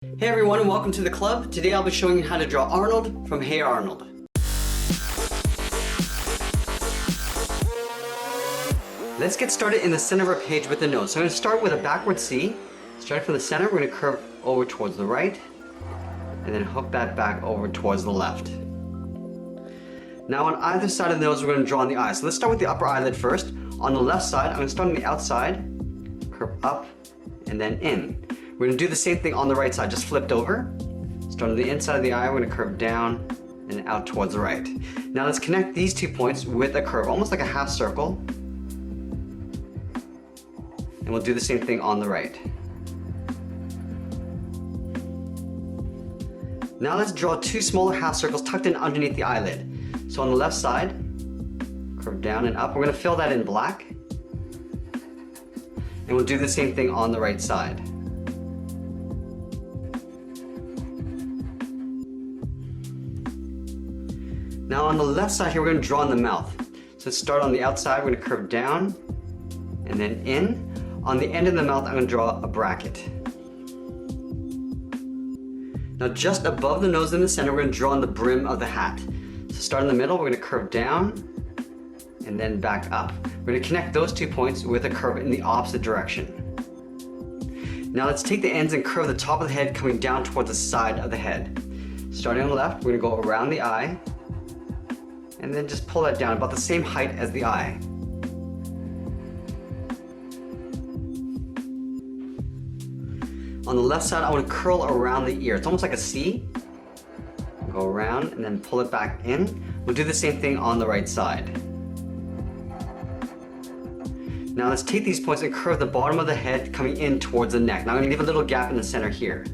Hey everyone and welcome to the club. Today I'll be showing you how to draw Arnold from Hey Arnold. Let's get started in the center of our page with the nose. So I'm going to start with a backward C. Starting from the center, we're going to curve over towards the right and then hook that back over towards the left. Now on either side of the nose we're going to draw on the eye. So let's start with the upper eyelid first. On the left side, I'm going to start on the outside, curve up and then in. We're going to do the same thing on the right side, just flipped over. Start on the inside of the eye, we're going to curve down and out towards the right. Now let's connect these 2 points with a curve, almost like a half circle. And we'll do the same thing on the right. Now let's draw 2 smaller half circles tucked in underneath the eyelid. So on the left side, curve down and up. We're going to fill that in black. And we'll do the same thing on the right side. Now on the left side here, we're going to draw in the mouth. So let's start on the outside, we're going to curve down and then in. On the end of the mouth, I'm going to draw a bracket. Now just above the nose in the center, we're going to draw on the brim of the hat. So start in the middle, we're going to curve down and then back up. We're going to connect those 2 points with a curve in the opposite direction. Now let's take the ends and curve the top of the head coming down towards the side of the head. Starting on the left, we're going to go around the eye and then just pull that down about the same height as the eye. On the left side, I want to curl around the ear. It's almost like a C. Go around and then pull it back in. We'll do the same thing on the right side. Now let's take these points and curve the bottom of the head coming in towards the neck. Now I'm going to leave a little gap in the center here.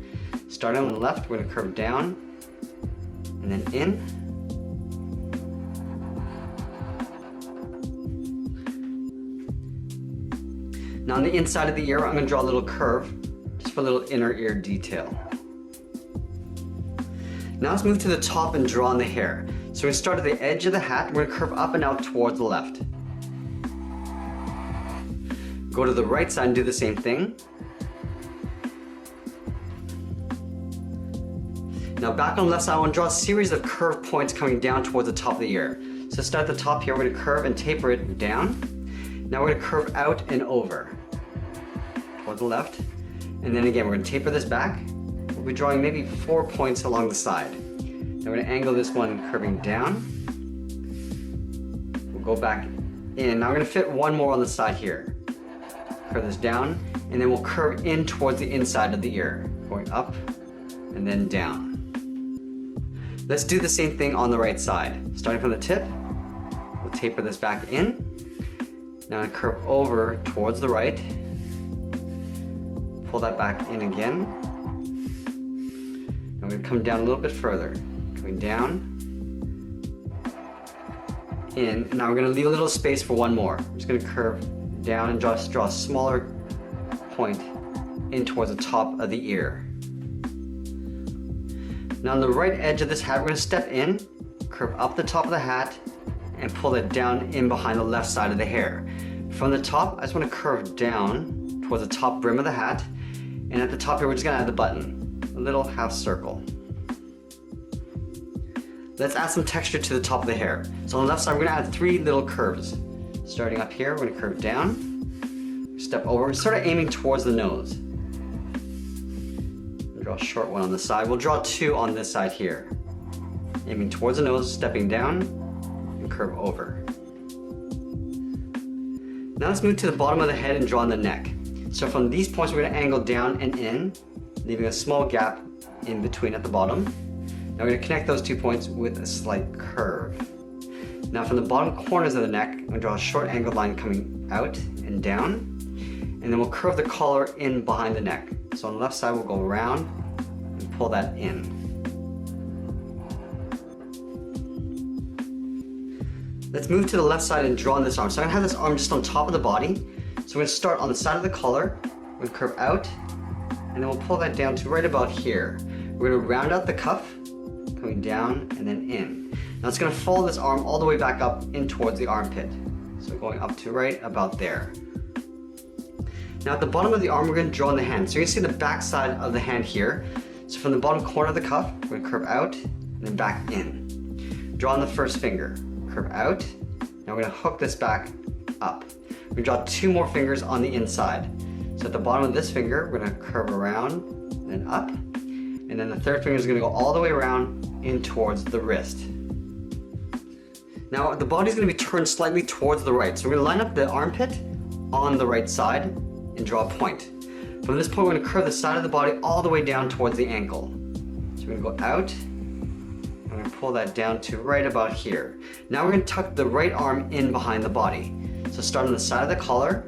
Starting on the left, we're going to curve down and then in. Now on the inside of the ear, I'm going to draw a little curve, just for a little inner ear detail. Now let's move to the top and draw on the hair. So we're going to start at the edge of the hat, we're going to curve up and out towards the left. Go to the right side and do the same thing. Now back on the left side, I want to draw a series of curved points coming down towards the top of the ear. So start at the top here, we're going to curve and taper it down. Now we're going to curve out and over toward the left. And then again, we're going to taper this back. We'll be drawing maybe 4 points along the side. Now we're going to angle this one curving down. We'll go back in. Now we're going to fit one more on the side here. Curve this down, and then we'll curve in towards the inside of the ear, going up and then down. Let's do the same thing on the right side. Starting from the tip, we'll taper this back in. Now I curve over towards the right, pull that back in again. Now we're going to come down a little bit further, coming down, in, and now we're going to leave a little space for one more. I'm just going to curve down and just draw a smaller point in towards the top of the ear. Now on the right edge of this hat, we're going to step in, curve up the top of the hat, and pull it down in behind the left side of the hair. From the top, I just want to curve down towards the top brim of the hat, and at the top here, we're just going to add the button, a little half circle. Let's add some texture to the top of the hair. So on the left side, we're going to add 3 little curves. Starting up here, we're going to curve down, step over, sort of aiming towards the nose. Draw a short one on the side. We'll draw 2 on this side here. Aiming towards the nose, stepping down, and curve over. Now let's move to the bottom of the head and draw on the neck. So from these points, we're going to angle down and in, leaving a small gap in between at the bottom. Now we're going to connect those 2 points with a slight curve. Now from the bottom corners of the neck, I'm going to draw a short angled line coming out and down, and then we'll curve the collar in behind the neck. So on the left side, we'll go around and pull that in. Let's move to the left side and draw on this arm. So I'm going to have this arm just on top of the body. So we're going to start on the side of the collar, we're going to curve out, and then we'll pull that down to right about here. We're going to round out the cuff, coming down and then in. Now it's going to follow this arm all the way back up in towards the armpit. So going up to right about there. Now at the bottom of the arm, we're going to draw on the hand. So you're going to see the back side of the hand here. So from the bottom corner of the cuff, we're gonna curve out and then back in. Draw on the first finger, curve out. Now we're gonna hook this back up. We draw 2 more fingers on the inside. So at the bottom of this finger, we're gonna curve around and then up. And then the third finger is gonna go all the way around in towards the wrist. Now the body's gonna be turned slightly towards the right. So we're gonna line up the armpit on the right side and draw a point. From this point, we're gonna curve the side of the body all the way down towards the ankle. So we're gonna go out, and we're gonna pull that down to right about here. Now we're gonna tuck the right arm in behind the body. So start on the side of the collar,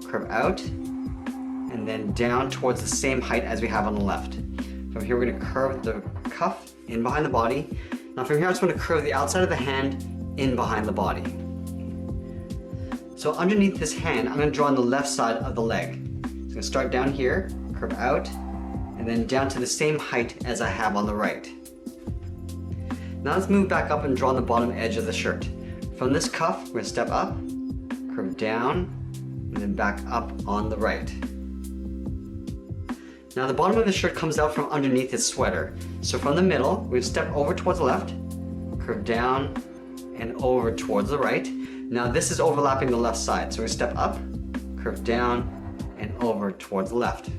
curve out, and then down towards the same height as we have on the left. From here, we're gonna curve the cuff in behind the body. Now from here, I just wanna curve the outside of the hand in behind the body. So underneath this hand, I'm gonna draw on the left side of the leg. So I'm gonna start down here, curve out, and then down to the same height as I have on the right. Now let's move back up and draw on the bottom edge of the shirt. From this cuff, we're gonna step up, curve down, and then back up on the right. Now the bottom of the shirt comes out from underneath his sweater. So from the middle, we're gonna step over towards the left, curve down, and over towards the right. Now this is overlapping the left side. So we step up, curve down, and over towards the left.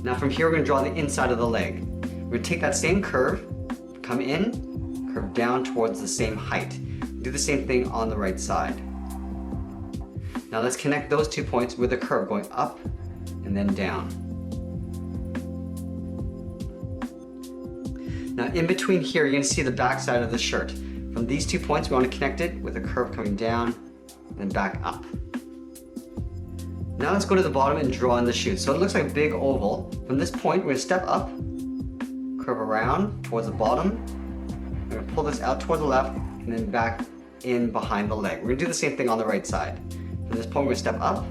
Now from here, we're gonna draw the inside of the leg. We're gonna take that same curve, come in, curve down towards the same height. Do the same thing on the right side. Now let's connect those 2 points with a curve going up and then down. Now in between here, you're gonna see the back side of the shirt. From these 2 points, we want to connect it with a curve coming down and back up. Now let's go to the bottom and draw in the shoe. So it looks like a big oval. From this point, we're gonna step up, curve around towards the bottom. We're gonna pull this out towards the left and then back in behind the leg. We're gonna do the same thing on the right side. From this point, we're gonna step up,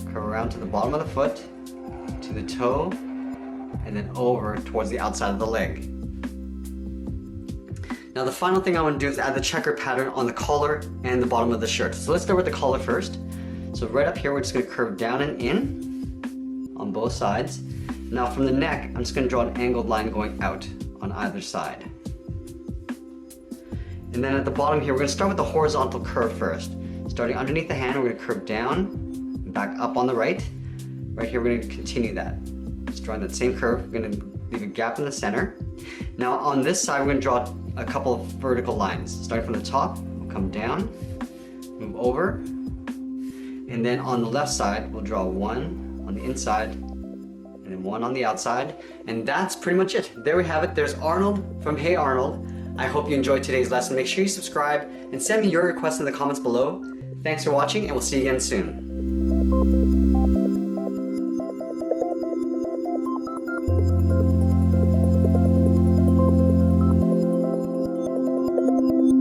curve around to the bottom of the foot, to the toe, and then over towards the outside of the leg. Now the final thing I want to do is add the checker pattern on the collar and the bottom of the shirt. So let's start with the collar first. So right up here, we're just going to curve down and in on both sides. Now from the neck, I'm just going to draw an angled line going out on either side. And then at the bottom here, we're going to start with the horizontal curve first. Starting underneath the hand, we're going to curve down and back up on the right. Right here, we're going to continue that. Just drawing that same curve, we're going to leave a gap in the center. Now on this side, we're going to draw a couple of vertical lines. Starting from the top, we'll come down, move over, and then on the left side, we'll draw one on the inside, and then one on the outside, and that's pretty much it. There we have it. There's Arnold from Hey Arnold. I hope you enjoyed today's lesson. Make sure you subscribe and send me your requests in the comments below. Thanks for watching, and we'll see you again soon.